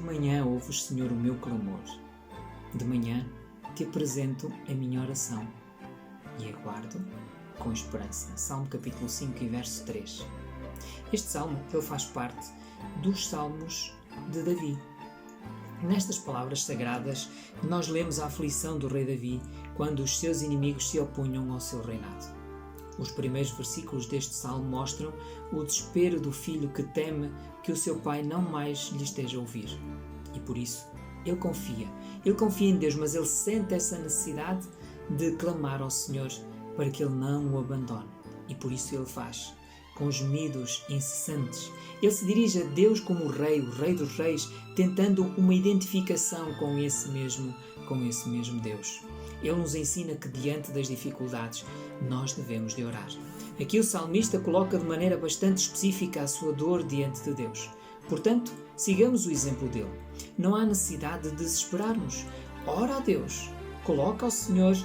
manhã ouves, Senhor, o meu clamor. De manhã te apresento a minha oração e aguardo com esperança. Salmo capítulo 5 e verso 3. Este salmo ele faz parte dos salmos de Davi. Nestas palavras sagradas, nós lemos a aflição do rei Davi quando os seus inimigos se opunham ao seu reinado. Os primeiros versículos deste salmo mostram o desespero do filho que teme que o seu pai não mais lhe esteja a ouvir. E por isso, ele confia em Deus, mas ele sente essa necessidade de clamar ao Senhor para que ele não o abandone. E por isso ele faz, com gemidos incessantes. Ele se dirige a Deus como o Rei dos Reis, tentando uma identificação com esse mesmo Deus. Ele nos ensina que diante das dificuldades nós devemos de orar. Aqui o salmista coloca de maneira bastante específica a sua dor diante de Deus. Portanto, sigamos o exemplo dele. Não há necessidade de desesperarmos. Ora a Deus, coloca ao Senhor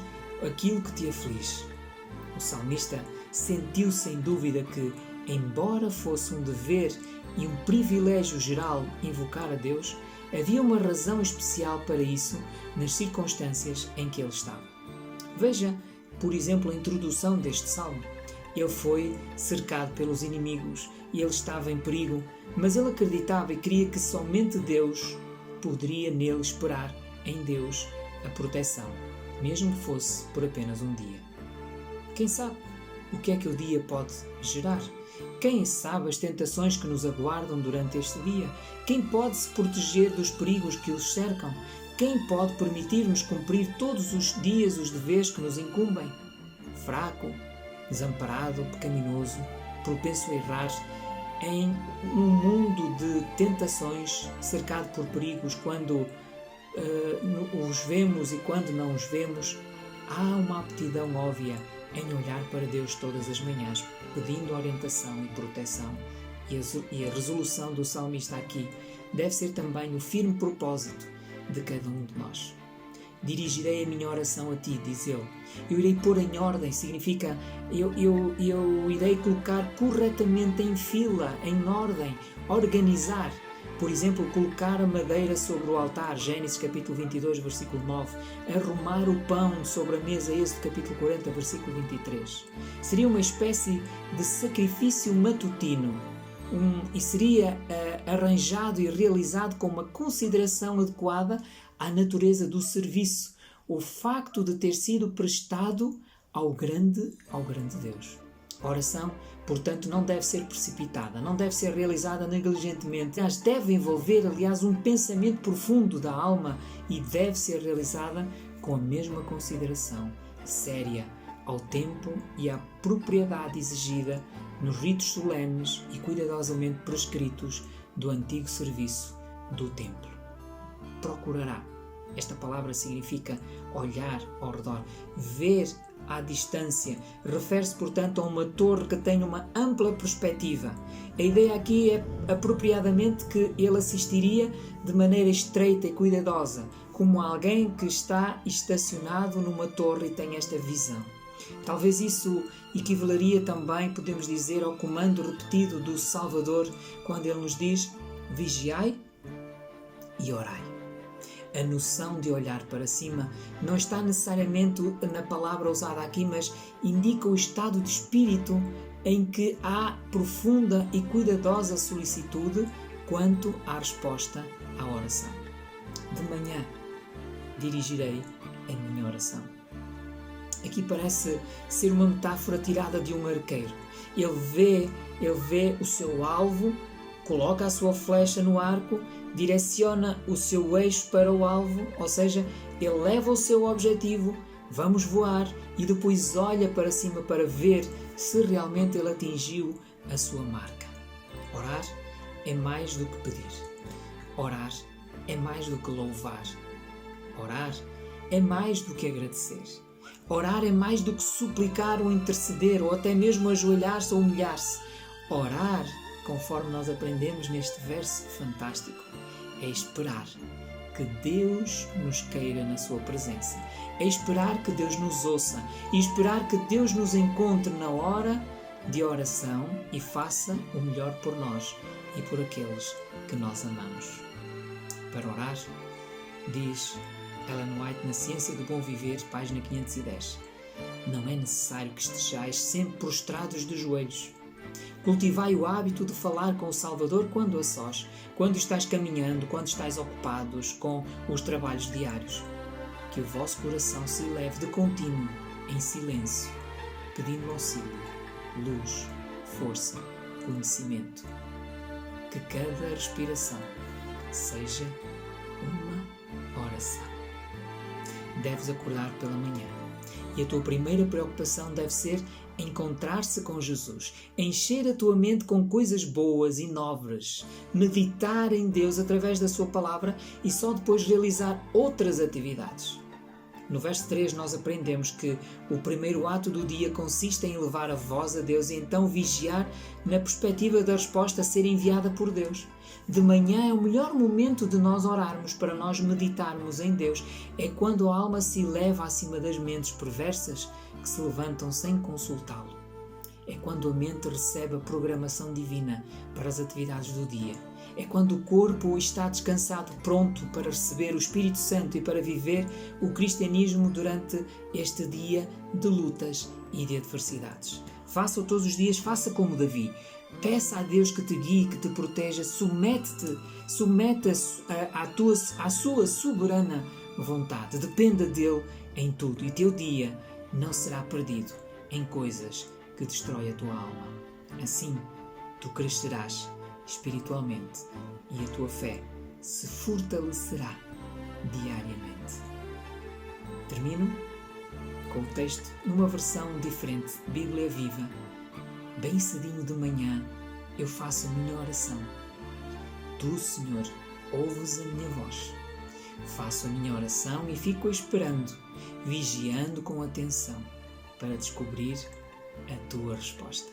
aquilo que te aflige. O salmista sentiu sem dúvida que, embora fosse um dever e um privilégio geral invocar a Deus, havia uma razão especial para isso nas circunstâncias em que ele estava. Veja, por exemplo, a introdução deste salmo. Ele foi cercado pelos inimigos e ele estava em perigo, mas ele acreditava e queria que somente Deus poderia nele esperar em Deus a proteção, mesmo que fosse por apenas um dia. Quem sabe o que é que o dia pode gerar? Quem sabe as tentações que nos aguardam durante este dia? Quem pode se proteger dos perigos que os cercam? Quem pode permitir-nos cumprir todos os dias os deveres que nos incumbem? Fraco, desamparado, pecaminoso, propenso a errar, em um mundo de tentações, cercado por perigos, quando os vemos e quando não os vemos, há uma aptidão óbvia em olhar para Deus todas as manhãs, pedindo orientação e proteção. E a resolução do salmista aqui deve ser também o firme propósito de cada um de nós. Dirigirei a minha oração a ti, diz ele. Eu irei pôr em ordem, significa eu irei colocar corretamente em fila, em ordem, organizar. Por exemplo, colocar a madeira sobre o altar, Gênesis capítulo 22, versículo 9. Arrumar o pão sobre a mesa, Êxodo capítulo 40, versículo 23. Seria uma espécie de sacrifício matutino e seria arranjado e realizado com uma consideração adequada à natureza do serviço, o facto de ter sido prestado ao grande Deus. A oração, portanto, não deve ser precipitada, não deve ser realizada negligentemente, mas deve envolver, aliás, um pensamento profundo da alma e deve ser realizada com a mesma consideração séria ao tempo e à propriedade exigida nos ritos solenes e cuidadosamente prescritos do antigo serviço do templo. Procurará. Esta palavra significa olhar ao redor, ver à distância. Refere-se, portanto, a uma torre que tem uma ampla perspectiva. A ideia aqui é apropriadamente que ele assistiria de maneira estreita e cuidadosa, como alguém que está estacionado numa torre e tem esta visão. Talvez isso equivaleria também, podemos dizer, ao comando repetido do Salvador, quando ele nos diz: vigiai e orai. A noção de olhar para cima não está necessariamente na palavra usada aqui, mas indica o estado de espírito em que há profunda e cuidadosa solicitude quanto à resposta à oração. De manhã dirigirei a minha oração. Aqui parece ser uma metáfora tirada de um arqueiro. Ele vê o seu alvo, coloca a sua flecha no arco, direciona o seu eixo para o alvo, ou seja, ele leva o seu objetivo, vamos voar, e depois olha para cima para ver se realmente ele atingiu a sua marca. Orar é mais do que pedir. Orar é mais do que louvar. Orar é mais do que agradecer. Orar é mais do que suplicar ou interceder, ou até mesmo ajoelhar-se ou humilhar-se. Orar, conforme nós aprendemos neste verso fantástico, é esperar que Deus nos queira na sua presença. É esperar que Deus nos ouça e esperar que Deus nos encontre na hora de oração e faça o melhor por nós e por aqueles que nós amamos. para orar, diz Ellen White na Ciência do Bom Viver, página 510. Não é necessário que estejais sempre prostrados de joelhos. Cultivai o hábito de falar com o Salvador quando a sós, quando estás caminhando, quando estás ocupados com os trabalhos diários. Que o vosso coração se eleve de contínuo, em silêncio, pedindo auxílio, luz, força, conhecimento. Que cada respiração seja uma oração. Deves acordar pela manhã e a tua primeira preocupação deve ser encontrar-se com Jesus, encher a tua mente com coisas boas e nobres, meditar em Deus através da sua palavra e só depois realizar outras atividades. No verso 3 nós aprendemos que o primeiro ato do dia consiste em elevar a voz a Deus e então vigiar na perspectiva da resposta a ser enviada por Deus. De manhã é o melhor momento de nós orarmos, para nós meditarmos em Deus. É quando a alma se eleva acima das mentes perversas que se levantam sem consultá-lo. É quando a mente recebe a programação divina para as atividades do dia. É quando o corpo está descansado, pronto para receber o Espírito Santo e para viver o cristianismo durante este dia de lutas e de adversidades. Faça-o todos os dias, faça como Davi. Peça a Deus que te guie, que te proteja, submete à sua soberana vontade. Dependa dele em tudo e teu dia não será perdido em coisas que destroem a tua alma. Assim, tu crescerás espiritualmente e a tua fé se fortalecerá diariamente. Termino com o texto numa versão diferente, Bíblia Viva. Bem cedinho de manhã eu faço a minha oração. Tu, Senhor, ouves a minha voz. Faço a minha oração e fico esperando, vigiando com atenção, para descobrir a tua resposta.